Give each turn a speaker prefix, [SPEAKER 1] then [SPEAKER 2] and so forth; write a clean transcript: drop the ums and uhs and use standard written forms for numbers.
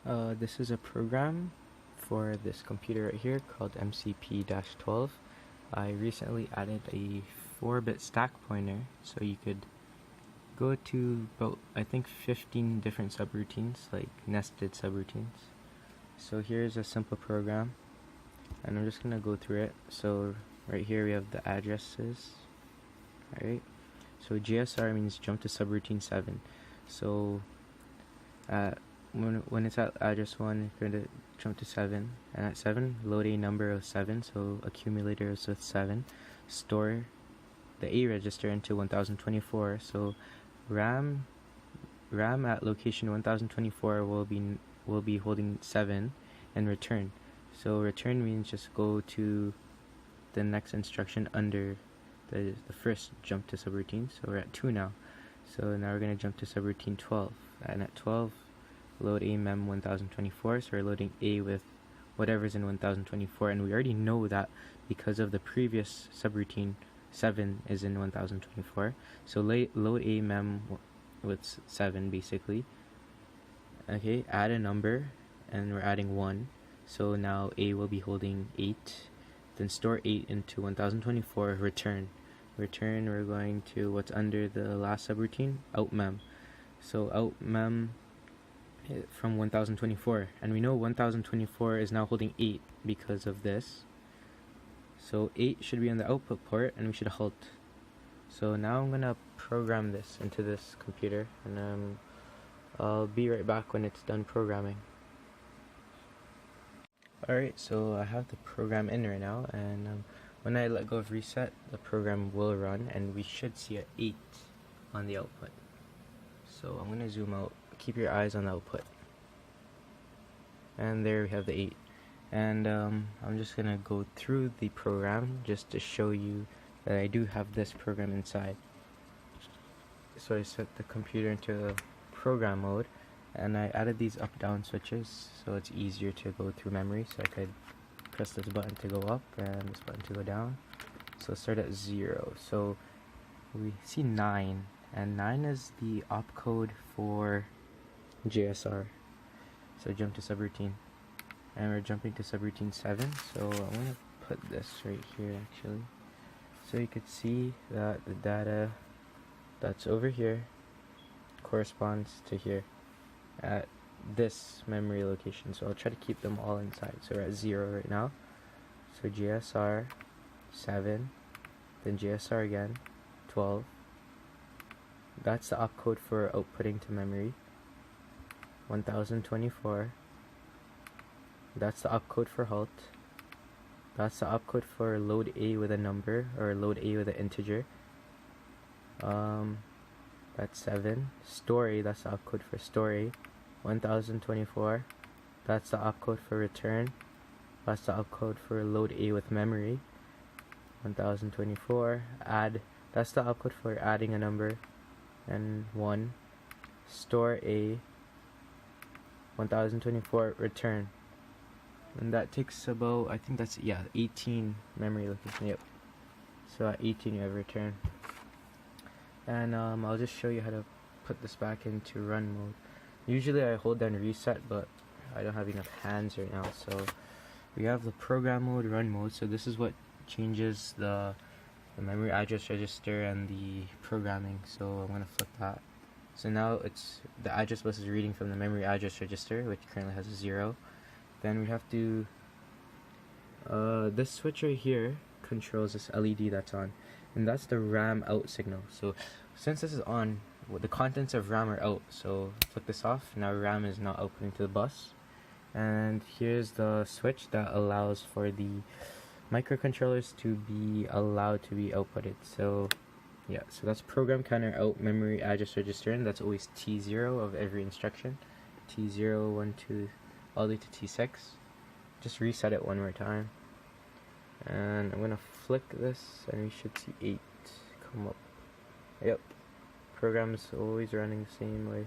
[SPEAKER 1] This is a program for this computer right here called MCP-12. I recently added a 4-bit stack pointer, so you could go to about, I think, 15 different subroutines, like nested subroutines. So here's a simple program, and I'm just gonna go through it. So right here we have the addresses. Alright, so GSR means jump to subroutine 7. So when it's at address 1, you're going to jump to 7, and at 7 load a number of 7, so accumulator is with 7. Store the A register into 1024, so RAM at location 1024 will be holding 7, and return. So return means just go to the next instruction under the first jump to subroutine. So we're at 2 now. So now we're going to jump to subroutine 12, and at 12 load a mem 1024, so we're loading A with whatever's in 1024, and we already know that because of the previous subroutine 7 is in 1024, so load a mem with 7 basically. Okay, add a number, and we're adding 1, so now A will be holding 8, then store 8 into 1024, return, we're going to what's under the last subroutine, out mem. So out mem from 1024, and we know 1024 is now holding 8 because of this, so 8 should be on the output port, and we should halt. So now I'm gonna program this into this computer, and I'll be right back when it's done programming. Alright, so I have the program in right now, and when I let go of reset, the program will run, and we should see an 8 on the output. So I'm going to zoom out, keep your eyes on the output, and there we have the 8. And I'm just going to go through the program just to show you that I do have this program inside. So I set the computer into program mode, and I added these up-down switches so it's easier to go through memory. So I could press this button to go up and this button to go down. So start at 0. So we see 9, and 9 is the opcode for GSR. So jump to subroutine, and we're jumping to subroutine 7. So I'm going to put this right here actually, so you could see that the data that's over here corresponds to here at this memory location. So I'll try to keep them all inside. So we're at 0 right now. So GSR 7, then GSR again 12. That's the opcode for outputting to memory. 1024. That's the opcode for halt. That's the opcode for load A with a number, or load A with an integer. That's 7. Story, that's the opcode for story. 1024. That's the opcode for return. That's the opcode for load A with memory. 1024. Add, that's the opcode for adding a number, and 1. Store A. 1024. Return. And that takes about, I think that's, 18 memory location. Yep. So at 18 you have return. And I'll just show you how to put this back into run mode. Usually I hold down reset, but I don't have enough hands right now. So we have the program mode, run mode. So this is what changes the memory address register and the programming. So I'm going to flip that. So now it's the address bus is reading from the memory address register, which currently has a 0. Then we have to this switch right here controls this LED that's on, and that's the RAM out signal. So since this is on, the contents of RAM are out, so flick this off. Now RAM is not outputting to the bus, and here's the switch that allows for the microcontrollers to be allowed to be outputted. So yeah, so that's program counter out memory address register, and that's always T0 of every instruction. T0, 1, 2, all the way to T6. Just reset it one more time, and I'm gonna flick this, and we should see 8 come up. Yep, program's always running the same way.